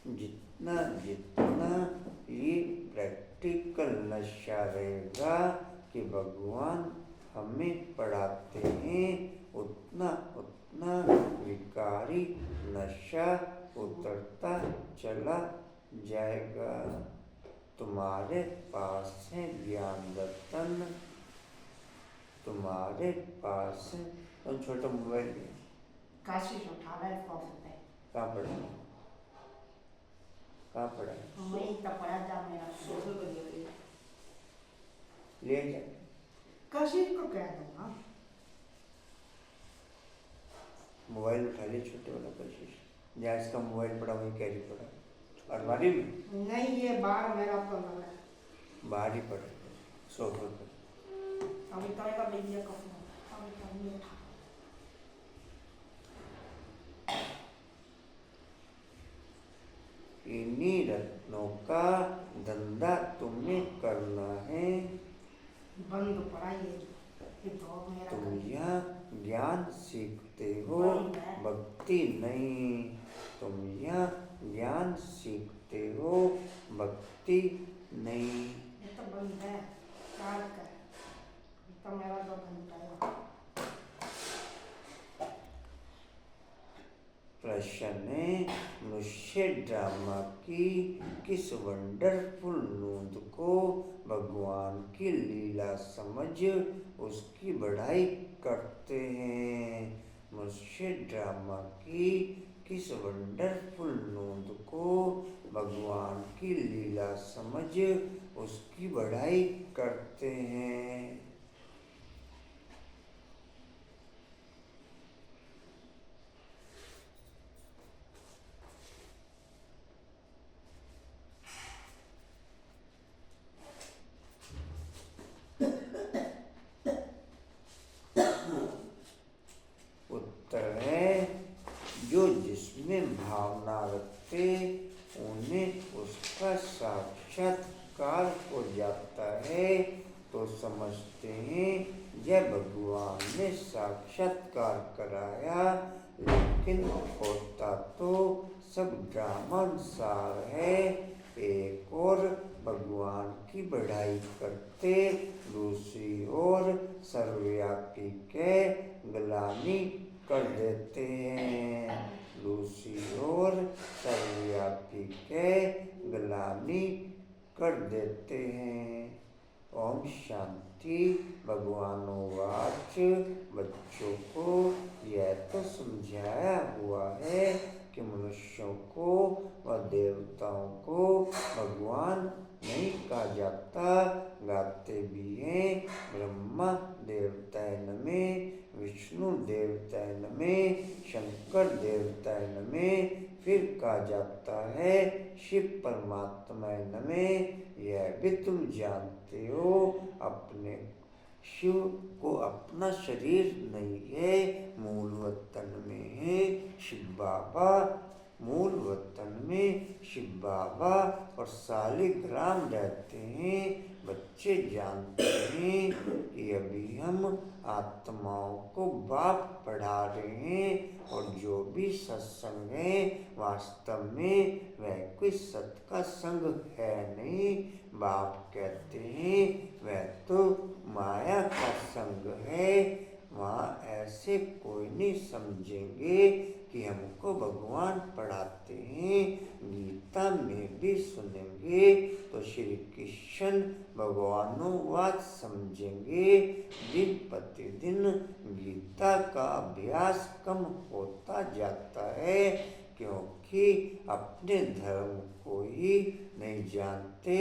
जितना जितना ये प्रैक्टिकल नशा रहेगा कि भगवान हमें पढ़ाते हैं, उतना उतना विकारी नशा उतरता चला जाएगा। तुम्हारे पास है ज्ञान रतन, तुम्हारे पास है। तुम छोटा मोबाइल काशी से उठाना है 100 रुपए। कहाँ पड़ा, कहाँ पड़ा? वही तो पड़ा था मेरा 100 रुपए ले जा। काशी को कह दूंगा। मोबाइल उठा ले छोटे वाला कशिश, जहाँ इसका मोबाइल पड़ा वहीं कैरी पड़ा, अलमारी में नहीं, ये बाहर मेरा तो लगा है, बाहर ही पड़ा सोफे पर। अभी तो मेरा भैया का फोन, अभी तो नहीं उठा। इन्हीं रत्नों का धंधा तुम्हें करना है। बंद पड़ा ये तो मेरा। तुम यहाँ ज्ञान सीखते हो, भक्ति नहीं। तुम यहाँ ज्ञान सीखते हो, भक्ति नहीं। ये तो बंद है, चार्ज कर, तो मेरा 2 घंटा है। प्रश्न है, मनुष्य ड्रामा की किस वंडरफुल नूंद को भगवान की लीला समझ उसकी बढ़ाई करते हैं। मनुष्य ड्रामा की किस वंडरफुल नूंद को भगवान की लीला समझ उसकी बढ़ाई करते हैं। जो जिसमें भावना रखते उन्हें उसका साक्षात्कार हो जाता है, तो समझते हैं यह भगवान ने साक्षात्कार कराया, लेकिन होता तो सब ड्रामानुसार है। एक और भगवान की बढ़ाई करते, दूसरी ओर सर्वव्यापी के गुलामी कर देते हैं। दूसरी ओर सर्वव्यापी के गुलामी कर देते हैं। ओम शांति। भगवानोवाच। बच्चों को यह तो समझाया हुआ है कि मनुष्यों को व देवताओं को भगवान नहीं कहा जाता। गाते भी हैं, ब्रह्मा देवताय नमे, विष्णु देवताय नमे, शंकर देवताय नमे। फिर कहा जाता है शिव परमात्मा नमे। यह भी तुम जानते हो, अपने शिव को अपना शरीर नहीं है, मूल वतन में है शिव बाबा। मूल वतन में शिव बाबा और सालिग्राम रहते हैं। बच्चे जानते हैं कि अभी हम आत्माओं को बाप पढ़ा रहे हैं, और जो भी सत्संग है वास्तव में वह कोई सत का संग है नहीं। बाप कहते हैं वह तो माया का संग है। वहाँ ऐसे कोई नहीं समझेंगे कि हमको भगवान पढ़ाते हैं। गीता में भी सुनेंगे तो श्री कृष्ण भगवानोवाद समझेंगे। दिन प्रतिदिन गीता का अभ्यास कम होता जाता है, क्योंकि अपने धर्म को ही नहीं जानते।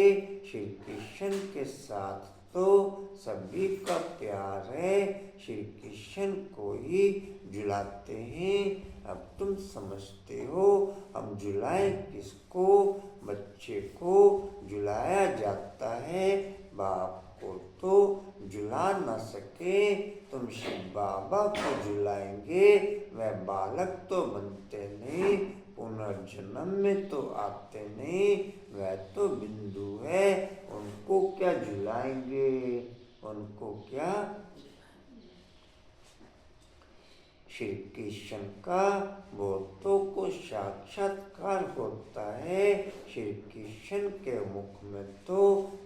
श्री कृष्ण के साथ तो सभी का प्यार है, श्री कृष्ण को ही जुलाते हैं। अब तुम समझते हो हम जुलाए किसको? बच्चे को जुलाया जाता है, बाप को तो जुला न सके। तुम शिव बाबा को जुलाएंगे, वह बालक तो बनते नहीं, पुनर्जन्म में तो आते नहीं, वह तो बिंदु है। उनको क्या जुलाएंगे? उनको क्या? श्री कृष्ण का भूतों को साक्षात्कार होता है। श्री कृष्ण के मुख में तो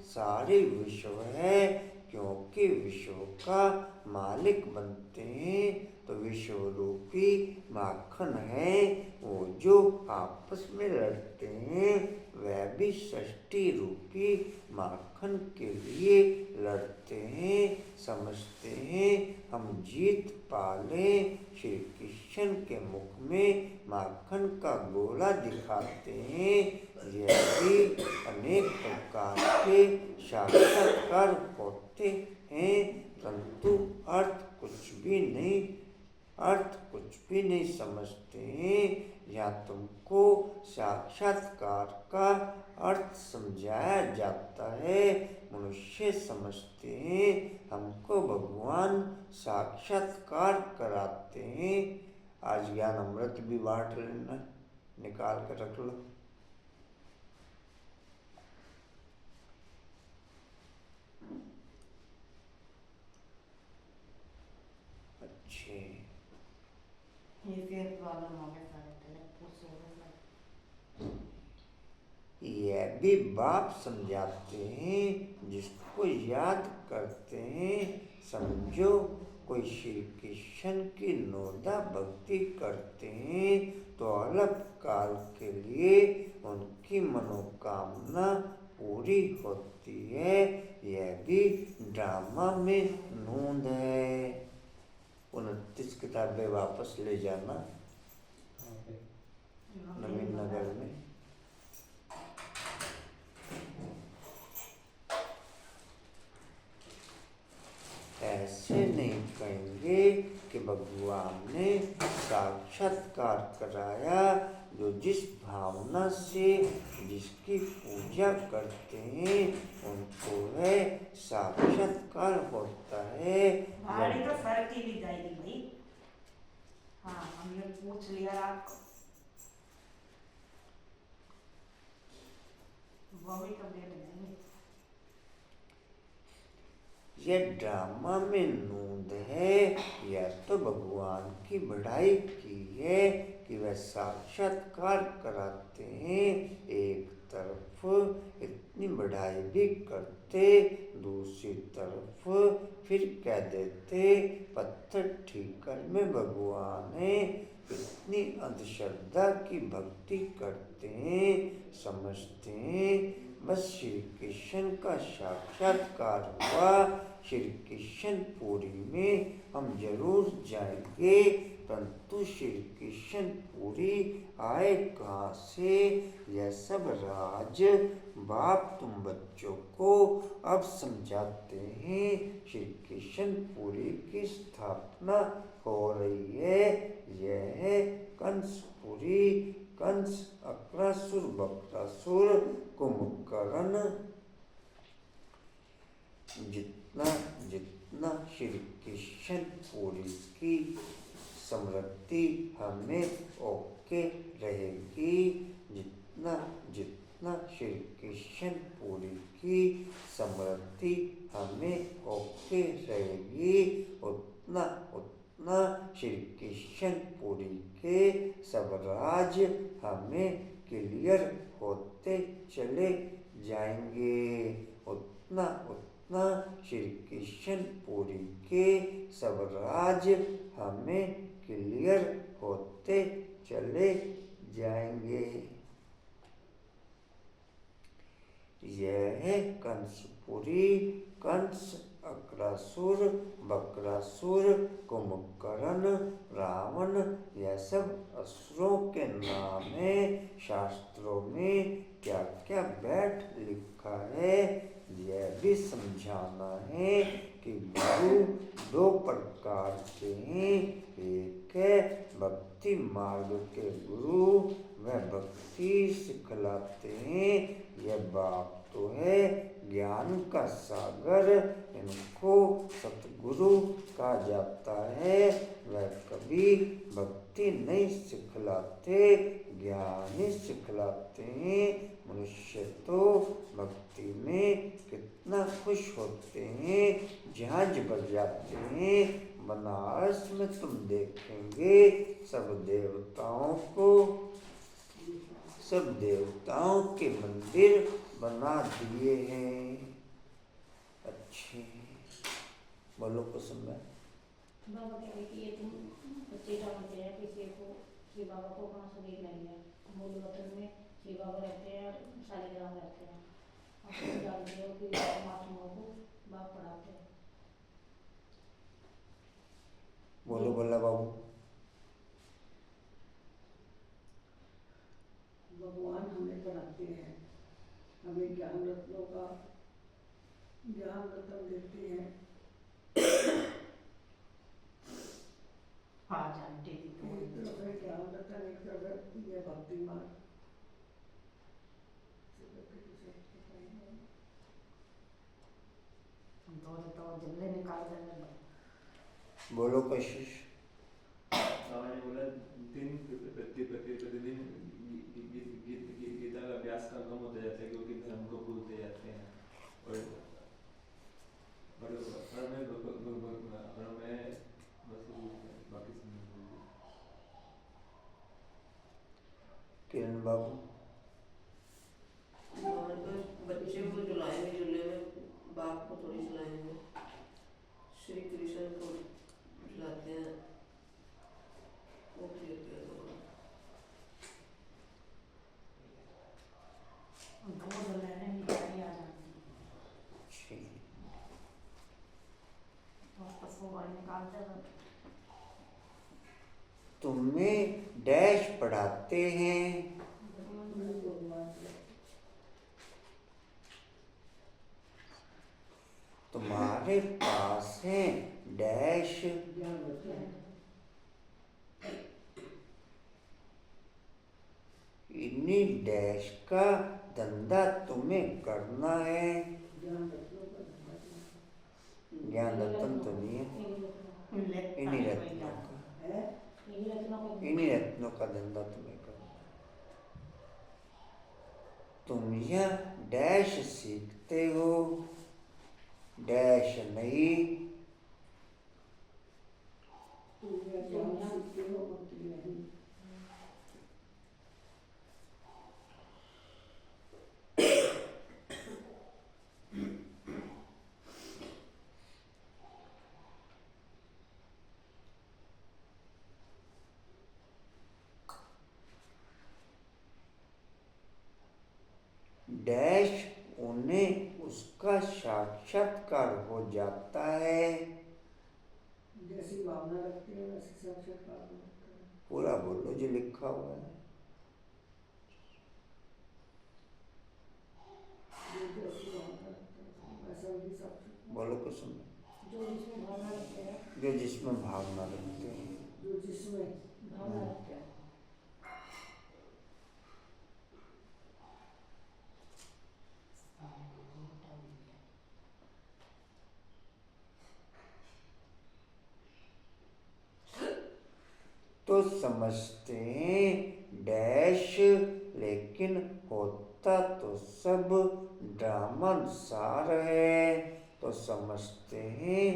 सारे विश्व है, क्योंकि विश्व का मालिक बनते हैं तो विश्व रूपी माखन है। वो जो आपस में लड़ते हैं वह भी षष्ठी रूपी माखन के लिए लड़ते हैं। समझते हैं हम जीत पाले। श्री कृष्ण के मुख में माखन का गोला दिखाते हैं। यह भी अनेक प्रकार के साक्षात्कार होते हैं, परंतु अर्थ कुछ भी नहीं समझते हैं। यहाँ तुमको साक्षात्कार का अर्थ समझाया जाता है। मनुष्य समझते हैं हमको भगवान साक्षात्कार कराते हैं। आज ज्ञान अमृत भी बांट लेना, निकाल कर रख लो। अच्छे, ये फिर प्रॉब्लम हो गया सारे पहले पूछो यह भी बाप समझाते हैं, जिसको याद करते हैं। समझो कोई श्री कृष्ण की नोदा भक्ति करते हैं तो अल्प काल के लिए उनकी मनोकामना पूरी होती है। यह भी ड्रामा में नूंद है। 29 किताबें वापस ले जाना नवीन नगर में। ऐसे नहीं कहेंगे कि भगवान ने साक्षात्कार कराया। जो जिस भावना से जिसकी पूजा करते हैं उनको है साक्षात्कार होता है। भाड़ी तो फर्क ही भी जाएगी भाई। हाँ, हमने पूछ लिया आपको, वो भी तो दे देंगे। यह ड्रामा में नूंद है। यह तो भगवान की बढ़ाई की है कि वह साक्षात्कार कराते हैं। एक तरफ इतनी बढ़ाई भी करते, दूसरी तरफ फिर कह देते पत्थर ठीकर में भगवान है। इतनी अंधश्रद्धा की भक्ति करते हैं। समझते हैं बस श्री कृष्ण का साक्षात्कार हुआ। श्री कृष्ण पुरी में हम जरूर जाएंगे, परंतु श्री कृष्ण पुरी आए कहाँ से? यह सब राज बाप तुम बच्चों को अब समझाते हैं। श्री कृष्ण पुरी की स्थापना हो रही है। यह है कंसपुरी। कंस अक्रासुर, बक्रासुर, कुंभकर्ण। जितना श्री कृष्ण पुरी की समृद्धि हमें ओके रहेगी, जितना श्री कृष्ण पुरी की समृद्धि हमें ओके रहेगी, उतना श्री कृष्ण पुरी के सब राज हमें क्लियर होते चले जाएंगे। उतना श्री कृष्ण पुरी के सब राज हमें क्लियर होते चले जाएंगे। यह है कंसपुरी। कंस अक्रासुर, बक्रासुर, कुंभकर्ण, रावण, यह सब असुरों के नाम है। शास्त्रों में क्या क्या बैठ लिखा है यह भी समझाना है कि गुरु दो प्रकार के हैं। एक है भक्ति मार्ग के गुरु, वह भक्ति सिखलाते हैं। यह बाप तो है ज्ञान का सागर, इनको सतगुरु कहा जाता है। वह कभी भक्ति नहीं सिखलाते, ज्ञान ही सिखलाते हैं। मनुष्य तो भक्ति में कितना खुश होते हैं, झांझ बजाते हैं, बनारस में तुम देखेंगे सब देवताओं के मंदिर बना दिए हैं। अच्छे बोलो कुसुम में। बाबा कह रहे कि ये तुम बच्चे डालते हैं किसी को कि बाबा को कहाँ से देख लेंगे। मूल वतन में कि बाबा रहते हैं और शालीग्राम रहते हैं। आप तो जानते हो कि महात्माओं को बाप पढ़ाते हैं। बोलो बोला बाबू। भगवान हमें पढ़ाते हैं, हमें ज्ञान रत्नों का ज्ञान रत्न देते हैं। हाँ जानते ही तो एक तरफ है ज्ञान रत्न, एक तरफ है ये भक्ति मार्ग। तो जल्दी निकाल देंगे। बोलो कशिश। मैंने बोला दिन प्रतिदिन गीता का अभ्यास का कम होता जाता है क्योंकि धर्म को भूलते जाते हैं। और मैं बस बाकी किरण बाबू। बच्चे को झुलाएंगे, झूले में बाप को थोड़ी झुलाएंगे। श्री कृष्ण को झुलाते हैं, वो खेलते हैं दोनों। उनको जलाने में गाड़ी आ जाती है अच्छी तो उसको बाहर निकालते हैं। तुम्हें डैश पढ़ाते हैं। तुम्हारे पास है डैश ज्ञान रत्न इन्हीं डैश का धंधा तुम्हें करना है। ज्ञान रत्नों का धंधा करना ज्ञान रत्न तो नहीं है, इन्हीं रत्नों का है। इन्हीं रत्नों का धंधा तुम्हें करना है। तुम यह डैश सीखते हो, डैश नहीं। तुम यह ज्ञान सीखते हो, भक्ति नहीं। डैश उन्हें उसका साक्षात्कार हो जाता है। जैसी भावना रखते हैं वैसे साक्षात्कार होता है। पूरा बोलो जो लिखा हुआ है। जो जैसी भावना रखते हैं वैसा ही साक्षात्कार। बोलो कुसुम। जो जिसमें भावना रखते हैं, जो जिसमें भावना रखते हैं। जो जिसमें भावना रखते हैं। तो समझते हैं डैश, लेकिन होता तो सब ड्रामानुसार है। तो समझते हैं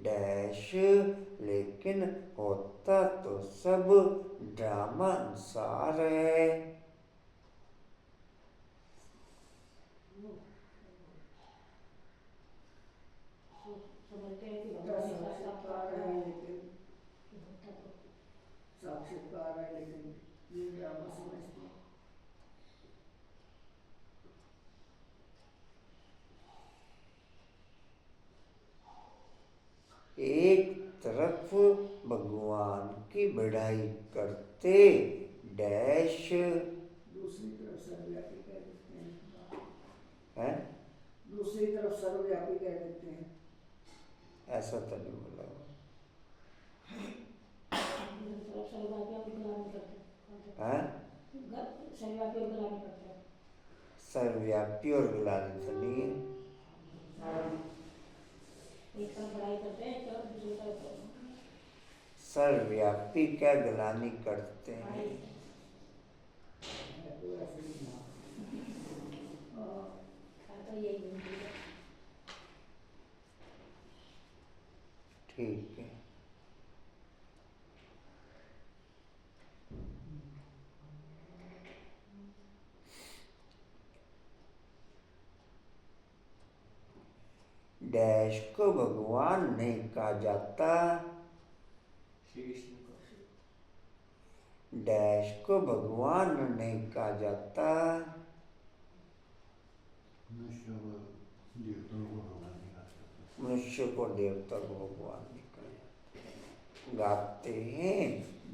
डैश, लेकिन होता तो सब ड्रामानुसार है। समझते हैं कि होता भगवान ने साक्षात्कार है लेकिन होता तो साक्षात्कार है लेकिन ये ड्रामा समझते हैं। एक तरफ भगवान की बढ़ाई करते डैश, दूसरी तरफ सर्वव्यापी कह देते हैं। है दूसरी तरफ सर्वव्यापी कह देते हैं। ऐसा तो नहीं बोला। है सर्वव्यापी और गुलामी करते हैं। सर्वव्यापी और गुलामी तो नहीं है। एक तरफ बड़ाई करते हैं, एक तरफ दूसरी तरफ सर्वव्यापी क्या गुलामी करते हैं। है तो ऐसे ही ना। तो यही घूमती है। ठीक है। डैश को भगवान नहीं कहा जाता, श्री कृष्ण को डैश को भगवान नहीं कहा जाता, मनुष्य को देवता को भगवान नहीं कहा जाता। गाते हैं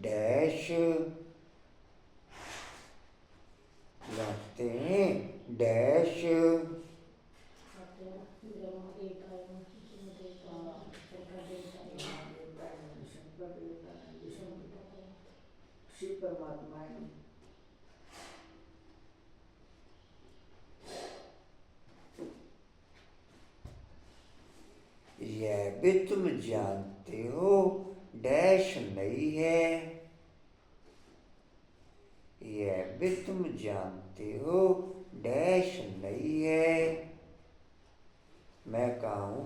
डैश, गाते हैं डैश, शिव परमात्मा है। यह भी तुम जानते हो डैश नहीं है, यह भी तुम जानते हो डैश नहीं है। मैं कहा हूँ,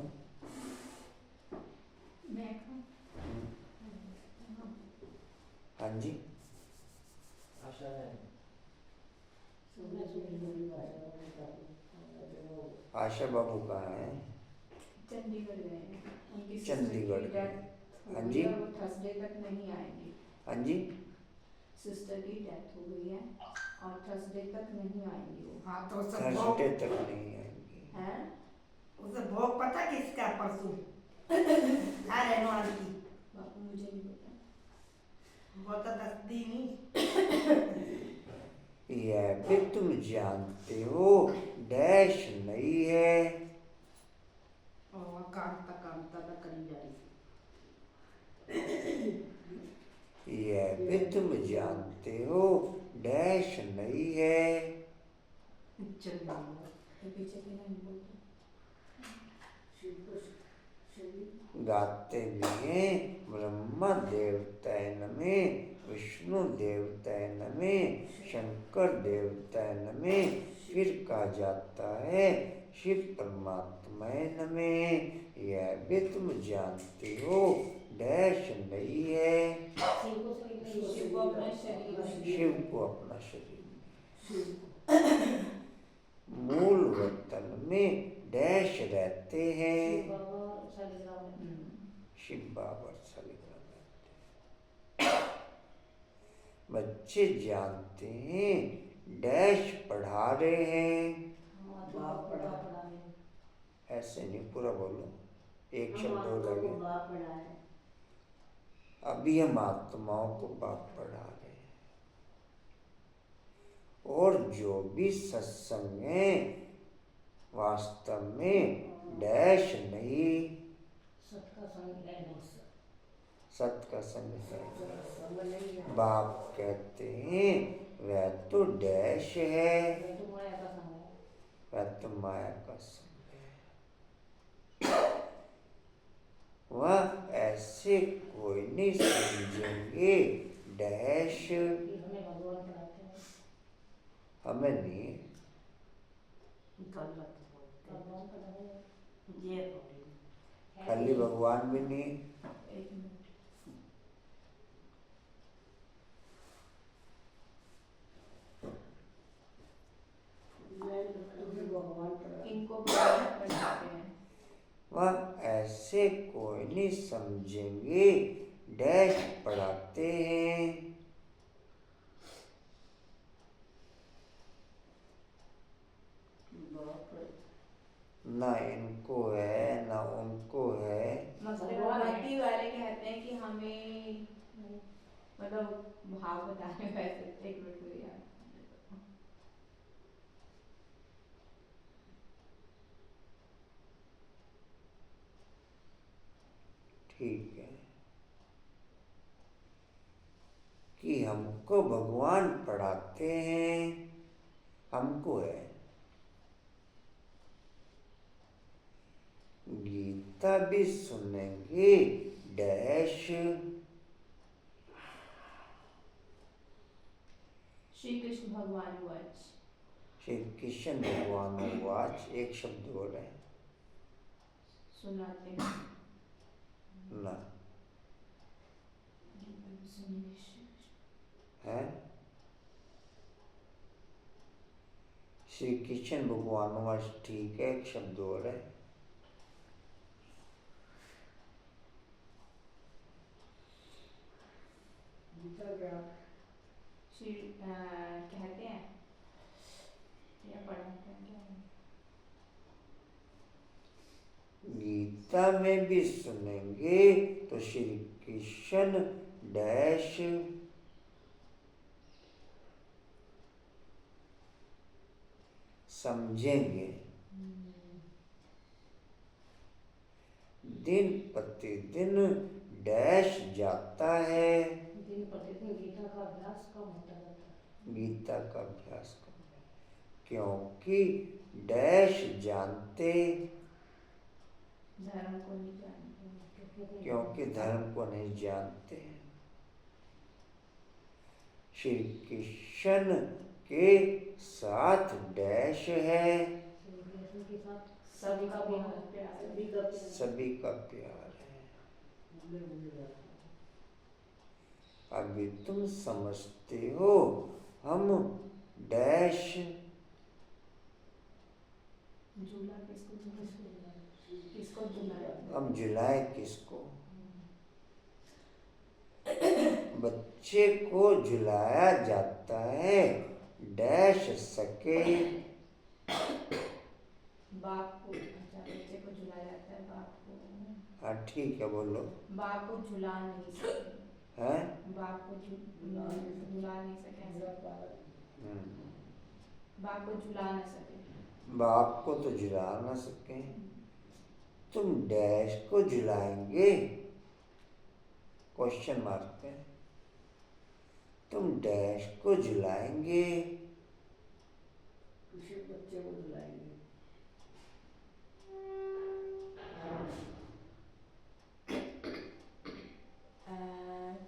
हाँ जी, आशा बाबू कहाँ हैं? चंडीगढ़ गए हैं, उनकी चंडीगढ़ सिस्टर गए। की हाँ डेथ हो जी। गई है, वो थर्सडे तक नहीं आएंगी। हाँ जी, सिस्टर की डेथ हो गई है और थर्सडे तक नहीं आएंगी वो। हाँ तो उसे थर्सडे भोग, तक नहीं आएंगे। हैं? उसे भोग पता किसका परसों रहनवाल की, बापू मुझे नहीं पता। वो तो दस्ती नहीं। यह भी तुम जानते हो डैश नहीं है, और कांता तक करी जा रही। यह भी तुम जानते हो डैश नहीं है। चलो तो पीछे क्यों नहीं बोलते? शिव को शरीर गाते भी हैं ब्रह्मा देवताय नमः, विष्णु देवताय नमः, शंकर देवताय नमः, फिर कहा जाता है शिव परमात्मा नमः। यह भी तुम जानते हो डैश नहीं है, शिव को अपना शरीर शिव को अपना शरीर शिव को मूल वतन में डैश रहते हैं, शिव बाबा शालिग्राम रहते हैं। बच्चे जानते हैं डैश पढ़ा रहे हैं, बाप पढ़ा ऐसे नहीं पूरा बोलो, एक शब्द हो लगे। बाप पढ़ा है। अभी हम आत्माओं को बाप पढ़ा रहे हैं, और जो भी सत्संग है वास्तव में डैश नहीं, सबका संग है नहीं। सत का संग है। समझ नहीं है। बाप कहते हैं वह तो डैश है, तो माया का संग है। वह तो माया का संग है। वह ऐसे कोई नहीं समझेंगे डैश, कि हमें भगवान पढ़ाते हैं। हमें नहीं, भगवान पढ़ाते हैं। ये खाली भगवान भी नहीं। एक मिनट। तुम्हें भगवान पढ़ा। इनको पढ़ाते हैं। वह ऐसे कोई नहीं समझेंगे डैश पढ़ाते हैं, बाप ना इनको है ना उनको है। मतलब भक्ति वाले कहते हैं कि हमें मतलब भाव बताने वैसे। एक मिनट मुझे याद। ठीक है कि हमको भगवान पढ़ाते हैं, हमको है। गीता भी सुनेंगे डैश, श्री कृष्ण भगवान वाच। श्री कृष्ण भगवान वाच, एक शब्द बोले सुनाते हैं। ना है। श्री कृष्ण भगवान वाच ठीक है, एक शब्द बोले श्री कहते हैं या पढ़ाते हैं क्या है? गीता में भी सुनेंगे तो श्री कृष्ण डैश समझेंगे। दिन प्रतिदिन डैश जाता है, दिन प्रतिदिन गीता का अभ्यास कम होता जाता है। गीता का अभ्यास करना, क्योंकि डैश जानते, धर्म को नहीं जानते। क्योंकि धर्म को नहीं जानते। श्री कृष्ण के साथ डैश है, के साथ सभी का बहुत प्यार है। सभी का प्यार। सभी का प्यार है। अभी तुम समझते हो हम डैश झूला किसको झुलाया? हम झुलाए किसको? बच्चे को झुलाया जाता है डैश सके, बाप को। अच्छा, बच्चे को झुलाया जाता है बाप को। हाँ ठीक है, बोलो। बाप को झुला नहीं सके। हैं? बाप को झुला नहीं सके। बाप को झुला ना सके। बाप को तो झुला ना सके, तुम डैश को झुलाएंगे? क्वेश्चन मार्क है। तुम डैश को झुलाएंगे? किसी बच्चे को बुलाएंगे।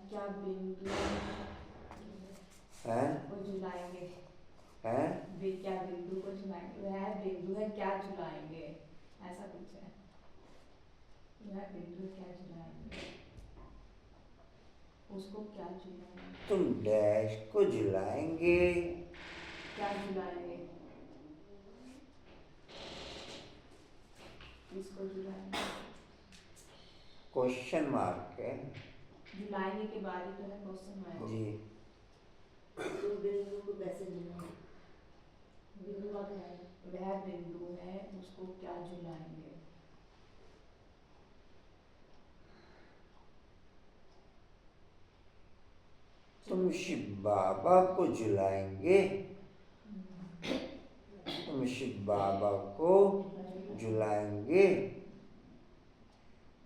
क्या बिंदु हैं? को झुलाएंगे? हैं? क्या बिंदु को झुलाएंगे? वह बिंदु है, क्या झुलाएंगे? ऐसा कुछ है। वह बिंदु क्या झुलाएंगे? उसको क्या झुलाएंगे? तुम डैश को झुलाएंगे? क्या झुलाएंगे? किसको झुलाएंगे? क्वेश्चन मार्क है झुलाएंगे के बाद ही तो है क्वेश्चन मार्क। जी। तो बिंदु को कैसे बुलाएंगे? बिंदु बात है। वह बिंदु है, उसको क्या झुलाएंगे? तुम शिव बाबा को झुलाएंगे? तुम शिव बाबा को झुलाएंगे?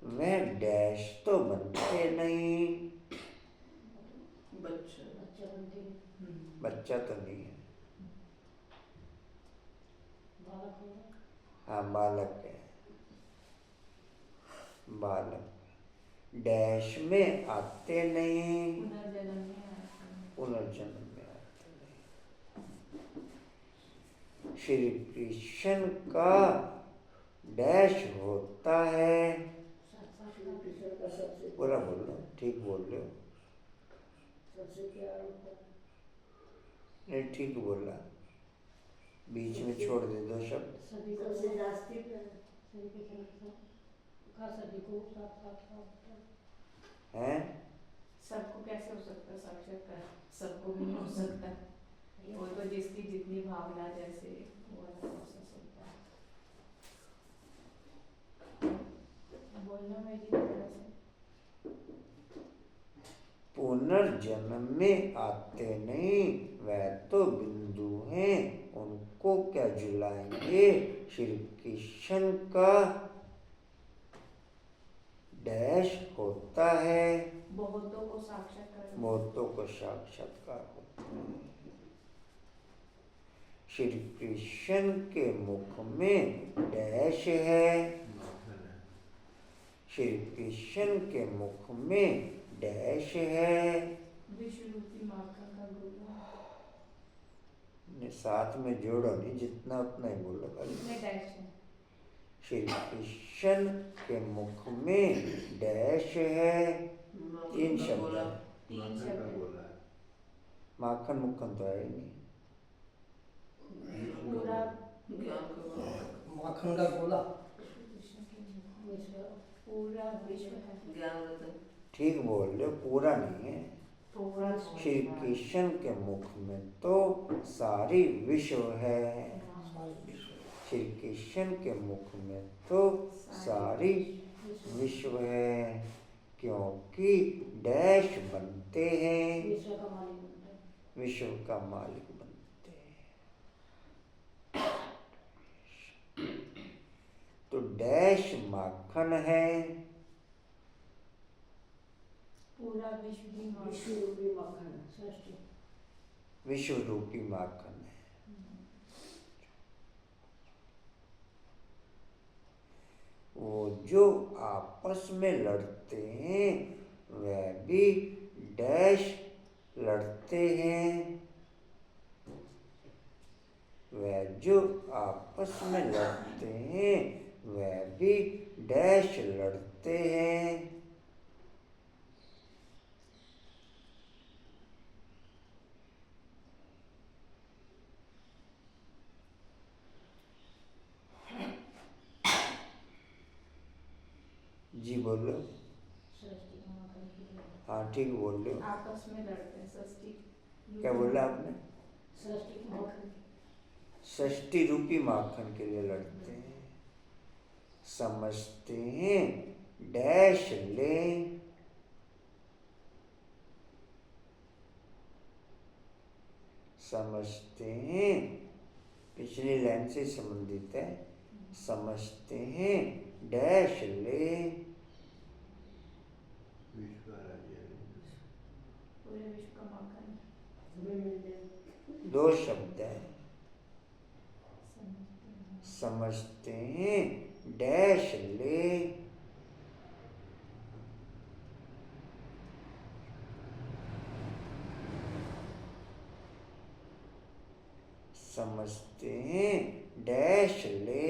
वह डैश तो बनते नहीं, बच्चा। बच्चा बनते हैं। बच्चा तो नहीं है। बालक होगा। हाँ बालक है, बालक डैश में आते नहीं, पुनर्जन्म में आते हैं। पुनर्जन्म में आते नहीं। श्री कृष्ण का डैश होता है, श्री कृष्ण का सबसे पूरा बोलो, ठीक बोल रहे हो। सबसे प्यार होता है। नहीं ठीक बोला, बीच में छोड़ दे दो शब्द। सभी को सबसे जास्ती प्यार। सभी के साथ का सभी को साथ साथ होता है। हैं? सबको कैसे हो सकता है साक्षात्कार? सबको भी नहीं हो सकता। वो तो जिसकी जितनी भावना जैसे वो वाला प्रोसेस होता है। बोलना मेरी तरह से। पुनर्जन्म में आते नहीं, वह तो बिंदु हैं, उनको क्या झुलाएंगे? श्री कृष्ण का डैश होता है, बहुतों को साक्षात्कार। बहुतों को साक्षात्कार होता है। श्री कृष्ण के मुख में डैश है, श्री कृष्ण के मुख में डैश है। विश्वरूपी माखन का गोला। ने साथ में जोड़ो नहीं, जितना उतना ही बोलो खाली। कितने डैश हैं? श्री कृष्ण के मुख में डैश है, तीन शब्द है। तीन शब्द। माखन मुखन तो है ही नहीं। पूरा ज्ञान का गोला। माखन का गोला। कृष्ण के मुख में पूरा विश्व है। ज्ञान रतन। ठीक बोल रहे हो, पूरा नहीं है। थोड़ा श्री कृष्ण के मुख में तो सारी विश्व है। श्री कृष्ण के मुख में तो सारी विश्व है, क्योंकि डैश बनते हैं, विश्व का मालिक बनता है। विश्व का मालिक बनते हैं। तो डैश माखन है, पूरा विश्व भी विश्व रूपी माखन सृष्टि विश्व रूपी माखन है। वो जो आपस में लड़ते हैं वह भी डैश लड़ते हैं। वह जो आपस में लड़ते हैं वह भी डैश लड़ते हैं। जी बोलो। सृष्टि का माखन की लड़ाई। हाँ ठीक बोल रहे हो। आपस में लड़ते हैं षष्ठी। क्या बोला आपने? सृष्टि के माखन षष्ठी रूपी माखन के लिए लड़ते हैं। समझते हैं डैश ले, समझते हैं, पिछली लाइन से संबंधित है। समझते हैं डैश ले, पूरे विश्व का माखन दो शब्द है। समझते हैं। समझते हैं डैश ले, समझते हैं डैश ले,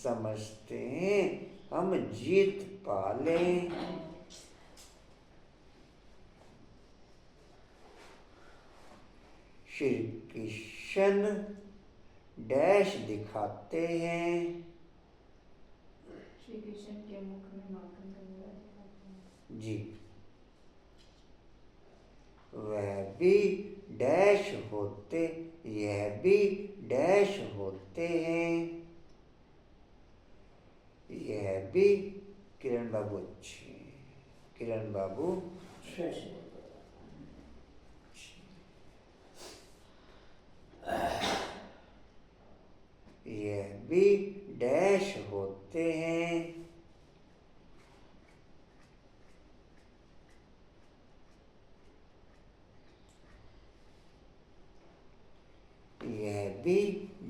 समझते हैं हम जीत पाले, श्री कृष्ण डैश दिखाते हैं। श्री कृष्ण के मुख में माखन का गोला दिखाते हैं। जी, वह भी डैश होते, यह भी डैश होते हैं। यह भी किरण बाबू अच्छे, किरण बाबू यह भी डैश होते हैं। यह भी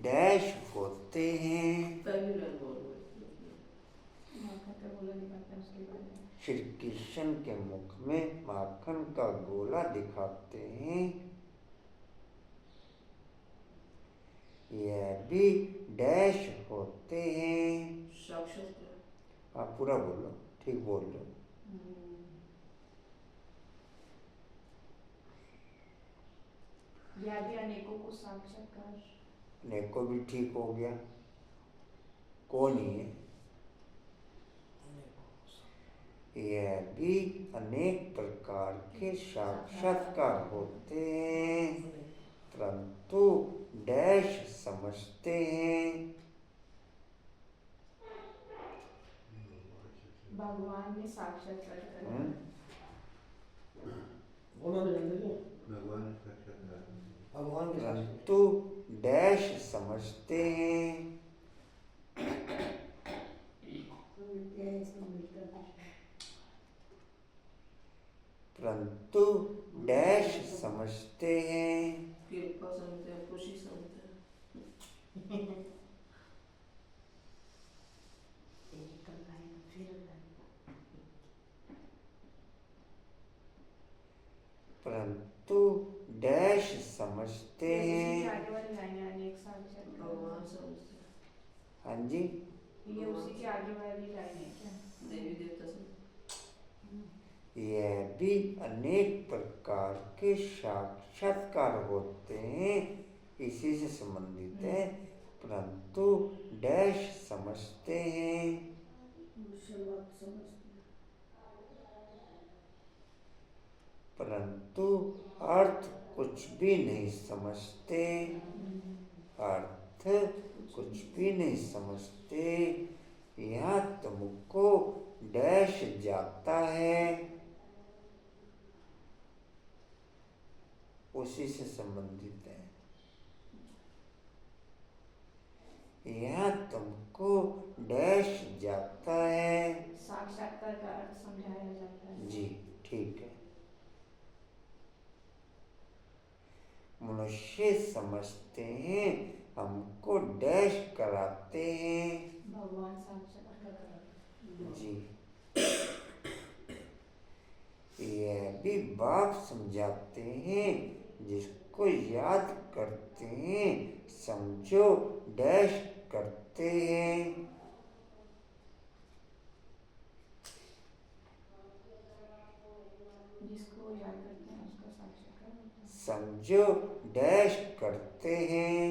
डैश होते हैं। पहली लाइन बोल रहे माखन का गोला दिखाते हैं उसके बाद में। श्री कृष्ण के मुख में माखन का गोला दिखाते हैं। यह भी डैश होते हैं। साक्षात्कार। आप पूरा बोलो, ठीक बोल रहे हो। यह भी अनेकों को साक्षात्कार। नेको भी ठीक हो गया। कौन है? यह भी अनेक प्रकार के साक्षात्कार होते हैं, परंतु डैश समझते हैं। भगवान ने साक्षात्कार करा। परंतु डैश समझते हैं। परंतु डैश समझते हैं। कृपा समझते हैं, खुशी समझते हैं। परंतु डैश समझते ये हैं। आगे वाली लाइन है, अनेक साक्षात्कार। भगवान समझते हैं। हाँ जी, ये उसी के आगे वाली लाइन है क्या? देवी देवता समझते यह भी अनेक प्रकार के साक्षात्कार होते हैं, इसी से संबंधित है, परंतु डैश समझते हैं। शुरुआत समझते हैं। परंतु अर्थ कुछ भी नहीं समझते। अर्थ कुछ भी नहीं समझते। यह तुमको डैश जाता है, उसी से संबंधित है। यह तुमको डैश जाता है। साक्षात्कार का अर्थ समझाया जाता है। जी ठीक है। मनुष्य समझते हैं हमको डैश कराते हैं। भगवान साक्षात्कार कराते हैं। जी यह भी बाप समझाते हैं, जिसको याद करते हैं समझो डैश करते हैं। जिसको याद करते हैं उसका साक्षात्कार होता है। समझो डैश करते हैं।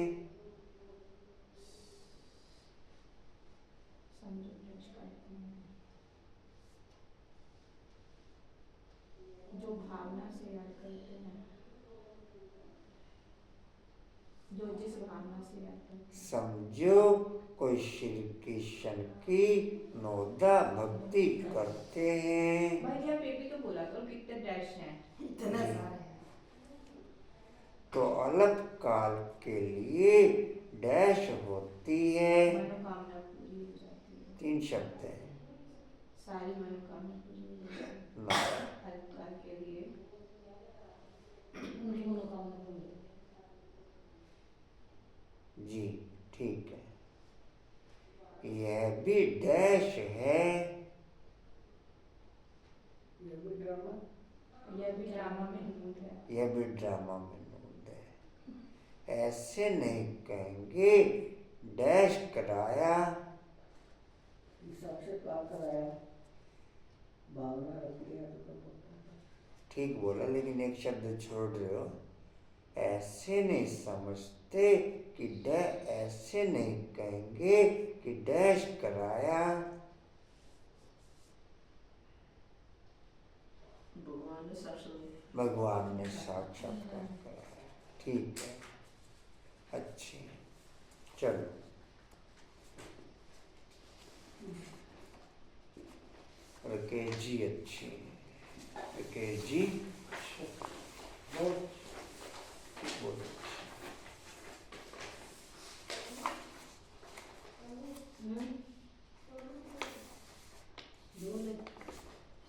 समझो डैश करते हैं। जो भावना से याद करते हैं, जो जिस भावना से याद करते हैं। समझो कोई श्री कृष्ण की नोदा भक्ति करते हैं। भाई आप ये भी तो बोला करो कितने डैश हैं। इतने सारे हैं। तो अलग काल के लिए डैश होती है। मनोकामना पूरी हो जाती है। 3 शब्द हैं। सारी मनोकामना पूरी हो जाती है। ना अल्पकाल के लिए उनकी मनोकामना पूरी होती जी ठीक है। यह भी डैश है। ये भी ड्रामा। यह भी ड्रामा में निपुण है। यह भी ड्रामा में नूंद है। ऐसे नहीं कहेंगे डैश कराया। साक्षात्कार कराया, भावना रखी है तो होता है। ठीक बोला, लेकिन एक शब्द छोड़ रहे हो। ऐसे नहीं समझते कि ऐसे नहीं कहेंगे कि डैश कराया। भगवान ने साक्षात भगवान ने साक्षात्कार कराया। ठीक है, अच्छी। चलो राकेश जी अच्छी। राकेश जी बहुत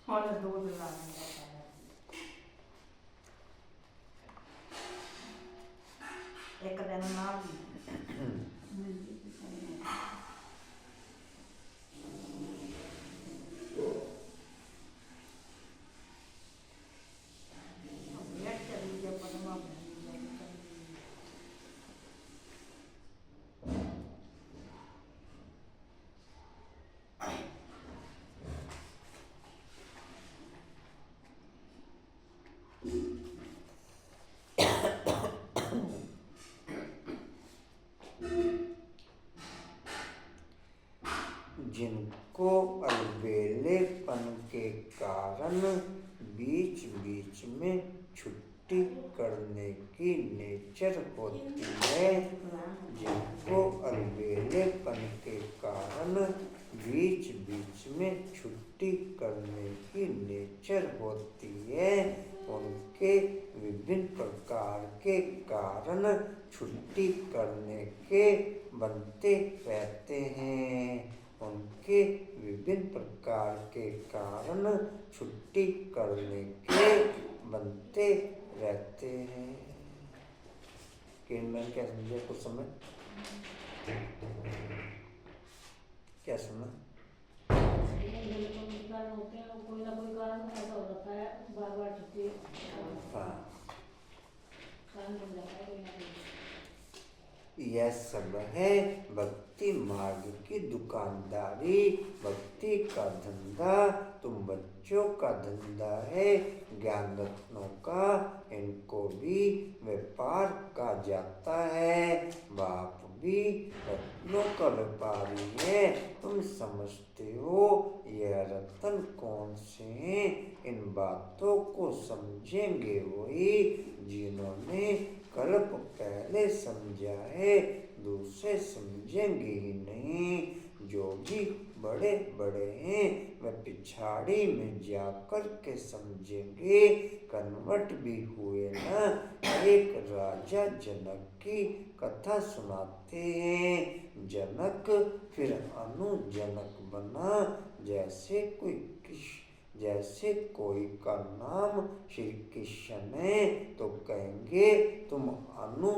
और दूध लाना जाता है। एक दिन ना भी जिनको अलबेलेपन के कारण बीच बीच में छुट्टी करने की नेचर होती है। जिनको अलबेलेपन के कारण बीच बीच में छुट्टी करने की नेचर होती है, उनके विभिन्न प्रकार के कारण छुट्टी करने के बनते रहते हैं। उनके विभिन्न प्रकार के कारण छुट्टी करने के बनते रहते हैं। किरण क्या समझे कुछ समय? क्या सुना? कारण होते हैं, कोई ना कोई कारण ऐसा हो जाता है, बार बार छुट्टी हाँ कारण बन जाता है कोई ना कोई। यह सब है भक्ति मार्ग की दुकानदारी, भक्ति का धंधा। तुम बच्चों का धंधा है ज्ञान रत्नों का, इनको भी व्यापार कहा जाता है। बाप भी रत्नों का व्यापारी है। तुम समझते हो यह रत्न कौन से हैं? इन बातों को समझेंगे वही जिन्होंने कल्प पहले समझा है, दूसरे समझेंगे ही नहीं। जो भी बड़े बड़े हैं वे पिछाड़ी में जाकर के समझेंगे। कन्वर्ट भी हुए ना। एक राजा जनक की कथा सुनाते हैं। जनक फिर अनुजनक बना। जैसे कोई का नाम श्री कृष्ण है तो कहेंगे तुम अनु